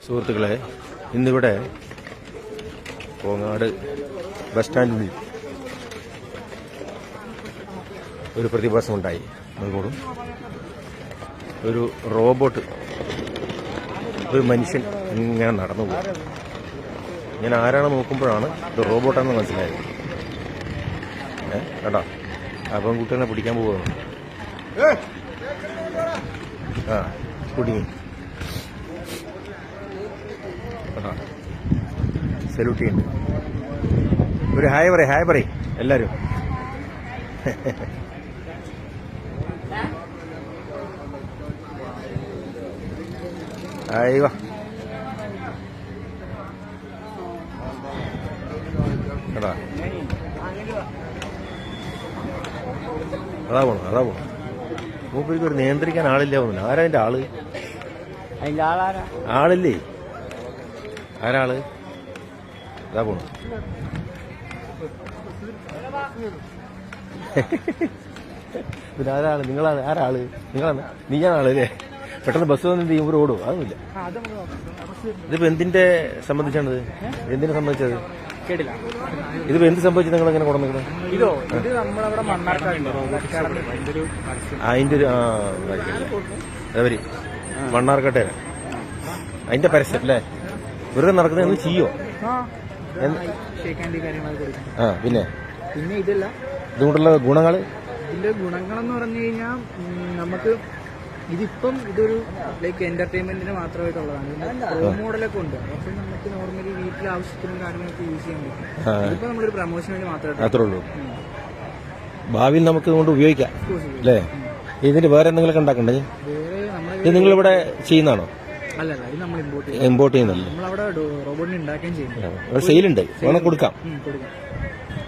സുഹൃത്തുക്കളെ, ഇന്നിവിടെ കോങ്ങാട് ബസ് സ്റ്റാൻഡിൽ ഒരു പ്രതിഭാസമുണ്ടായി. അതുകൊണ്ടും ഒരു റോബോട്ട്, ഒരു മനുഷ്യൻ ഇങ്ങനെ നടന്നു പോകും. ഞാൻ ആരാണ് നോക്കുമ്പോഴാണ് ഇത് റോബോട്ടാണെന്ന് മനസ്സിലായത്. കേട്ടോ, അപ്പം കുട്ടികളെ പിടിക്കാൻ പോവുകയാണ്. ആ കുടുങ്ങി. സല്യൂട്ട് ചെയ്യുന്നുണ്ട്. ഒരു ഹായ് പറയ് എല്ലാവരും. അയ്യോ, കേട്ടാ, അതാ പോണം. മൂപ്പർക്ക് ഒരു നിയന്ത്രിക്കാൻ ആളില്ല ഒന്നുമില്ല. ആരാ അതിന്റെ ആള്? ആളില്ലേ? ആരാള്? അതാ പോണു. പിന്നെ ആരാള്? നിങ്ങളാണ്? ആരാള്? നിങ്ങളാണ്? നീയാണാളല്ലേ? പെട്ടെന്ന് ബസ് വന്നിട്ട് ഇവർ ഓടും? അതൊന്നുമില്ല. ഇതിപ്പോ എന്തിന്റെ സംബന്ധിച്ചാണിത്? എന്തിനെ സംബന്ധിച്ചത്? ഇതിപ്പോ എന്ത് സംഭവിച്ചത്? നിങ്ങൾ എങ്ങനെ കൊണ്ടുവന്നത്? അതിന്റെ ഒരു അതവര് മണ്ണാർക്കാട്ടേര അതിന്റെ പരസ്യം അല്ലേ? വെറുതെ നടക്കുന്നത് എന്ത് ചെയ്യോ? പിന്നെ ഇതല്ല, ഇതുകൊണ്ടുള്ള ഗുണങ്ങള്. ഇതിന്റെ ഗുണങ്ങളെന്ന് പറഞ്ഞു കഴിഞ്ഞാൽ നമുക്ക് ഇതിപ്പം ഇതൊരു ലൈക്ക് എന്റർടൈൻമെന്റിന് മാത്രമായിട്ടുള്ളതാണ്. പ്രോ മോഡലൊക്കെ ഉണ്ട്. പക്ഷെ നമുക്ക് നോർമലി വീട്ടിലെ ആവശ്യത്തിനും കാര്യങ്ങളൊക്കെ യൂസ് ചെയ്യാൻ പറ്റും. ഇതിപ്പോ നമ്മളൊരു പ്രൊമോഷന് വേണ്ടി മാത്രമേ ഉള്ളൂ. ഭാവിയിൽ നമുക്ക് ഇതുകൊണ്ട് ഉപയോഗിക്കാം അല്ലേ? ഇതിന് വേറെ എന്തെങ്കിലുമൊക്കെ ഉണ്ടാക്കണ്ടേ? ഇത് നിങ്ങളിവിടെ ചെയ്യുന്നതാണോ? അല്ലല്ല, ഇത് നമ്മൾ ഇമ്പോർട്ട് ചെയ്യുന്നല്ലേ? നമ്മളവിടെ റോബോട്ടിനെ ഉണ്ടാക്കുകയും ചെയ്യുന്നു. സെയിലുണ്ട്, വേണം കൊടുക്കാം.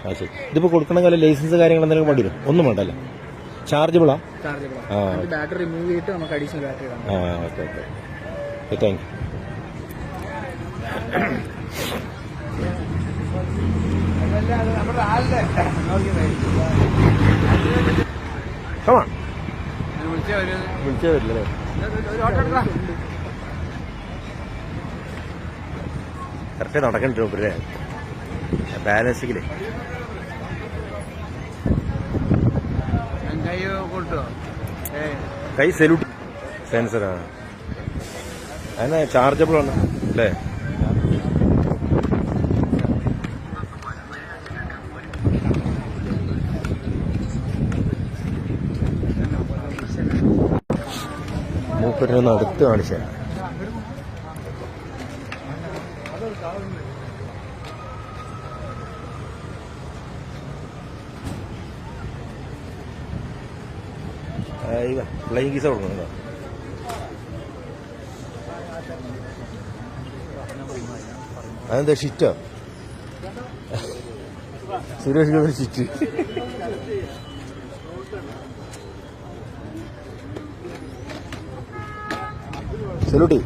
ആ ശരി. ഇതിപ്പോ കൊടുക്കണമെങ്കിൽ ലൈസൻസ് കാര്യങ്ങൾ എന്തെങ്കിലും വേണ്ടി വരും? ഒന്നും വേണ്ടല്ലോ, ചാർജബിളാ? ബാറ്ററി റിമൂവ് ചെയ്തിട്ട് നമുക്ക് അഡീഷണൽ ബാറ്ററി ഇടാം. ഓക്കെ. Thank you. വിളിച്ചേ വരില്ലേ? കറക്റ്റ് നടക്കണ്ടേ ബാലൻസിങ്ങിലേ? കൈ സല്യൂട്ട് സെൻസറാണ്. അതിന് ചാർജബിൾ ആണ് അല്ലേ? മൂപ്പരൊന്ന് അടുത്ത് കാണിച്ചാൽ ഫ്ലൈങ് കീസ കൊടുക്കണോ? അതെന്താ ഷിറ്റോ? സുരേഷ് ഗോപി ഷിറ്റ്. സല്യൂട്ട്.